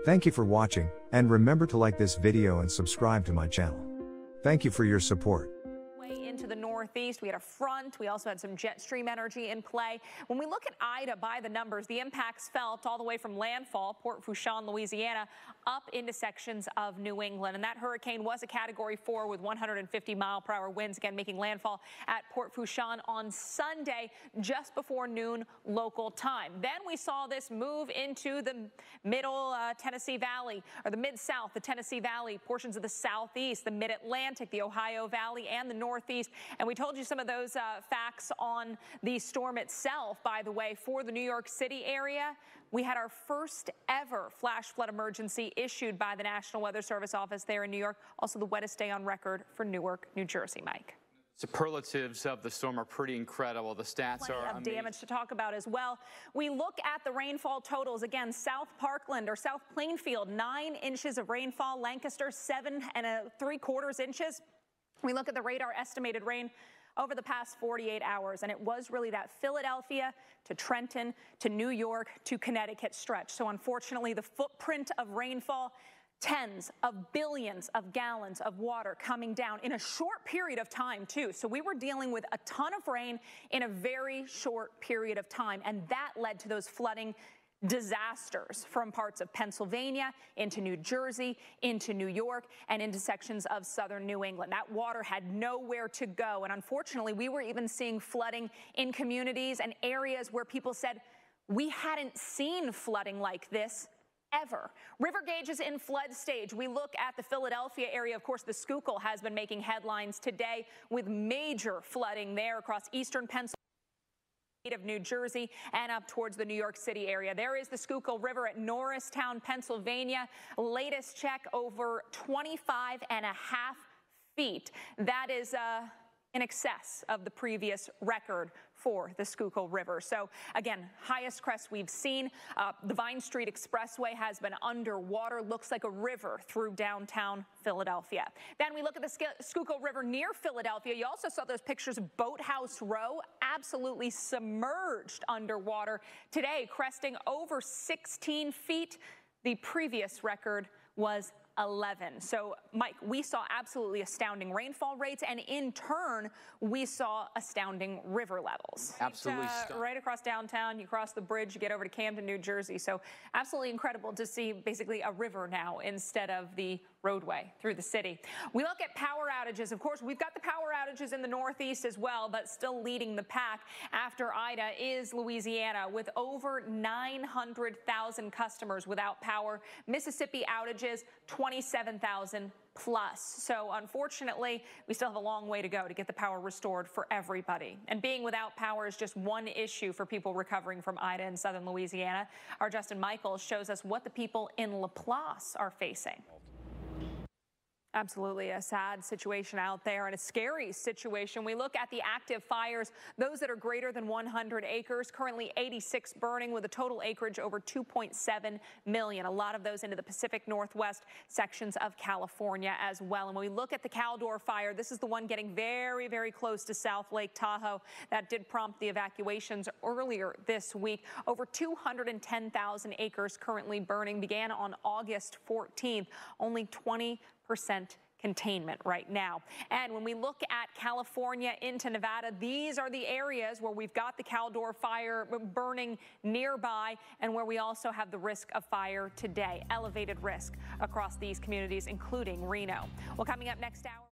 Thank you for watching, and remember to like this video and subscribe to my channel. Thank you for your support. Into the northeast, we had a front. We also had some jet stream energy in play. When we look at Ida by the numbers, the impacts felt all the way from landfall, Port Fourchon, Louisiana, up into sections of New England. And that hurricane was a Category 4 with 150-mile-per-hour winds, again making landfall at Port Fourchon on Sunday just before noon local time. Then we saw this move into the middle Tennessee Valley, or the mid-south, the Tennessee Valley, portions of the southeast, the mid-Atlantic, the Ohio Valley, and the northeast. And we told you some of those facts on the storm itself. By the way, for the New York City area, we had our first ever flash flood emergency issued by the National Weather Service office there in New York. Also the wettest day on record for Newark, New Jersey. Mike. Superlatives of the storm are pretty incredible. The stats Plenty are of damage to talk about as well. We look at the rainfall totals. Again, South Parkland or South Plainfield, 9 inches of rainfall. Lancaster, 7 3/4 inches. We look at the radar estimated rain over the past 48 hours, and it was really that Philadelphia to Trenton to New York to Connecticut stretch. So unfortunately, the footprint of rainfall, tens of billions of gallons of water coming down in a short period of time, too. So we were dealing with a ton of rain in a very short period of time, and that led to those flooding disasters from parts of Pennsylvania into New Jersey, into New York, and into sections of southern New England. That water had nowhere to go. And unfortunately, we were even seeing flooding in communities and areas where people said, we hadn't seen flooding like this ever. River gauges in flood stage. We look at the Philadelphia area. Of course, the Schuylkill has been making headlines today with major flooding there across eastern Pennsylvania, of New Jersey, and up towards the New York City area. There is the Schuylkill River at Norristown, Pennsylvania. Latest check, over 25.5 feet. That is in excess of the previous record for the Schuylkill River. So again, highest crest we've seen. The Vine Street Expressway has been underwater. Looks like a river through downtown Philadelphia. Then we look at the Schuylkill River near Philadelphia. You also saw those pictures of Boathouse Row, absolutely submerged underwater today, cresting over 16 feet. The previous record was 11. So, Mike, we saw absolutely astounding rainfall rates, and in turn, we saw astounding river levels. Absolutely. Right across downtown, you cross the bridge, you get over to Camden, New Jersey. So, absolutely incredible to see basically a river now instead of the roadway through the city. We look at power outages. Of course, we've got the power outages in the Northeast as well, but still leading the pack after Ida is Louisiana with over 900,000 customers without power. Mississippi outages, 27,000 plus. So unfortunately, we still have a long way to go to get the power restored for everybody. And being without power is just one issue for people recovering from Ida in southern Louisiana. Our Justin Michaels shows us what the people in Laplace are facing. Absolutely a sad situation out there and a scary situation. We look at the active fires, those that are greater than 100 acres, currently 86 burning with a total acreage over 2.7 million. A lot of those into the Pacific Northwest sections of California as well. And when we look at the Caldor fire, this is the one getting very, very close to South Lake Tahoe. That did prompt the evacuations earlier this week. Over 210,000 acres currently burning, began on August 14th. Only 20% containment right now. And when we look at California into Nevada, these are the areas where we've got the Caldor fire burning nearby and where we also have the risk of fire today. Elevated risk across these communities, including Reno. Well, coming up next hour.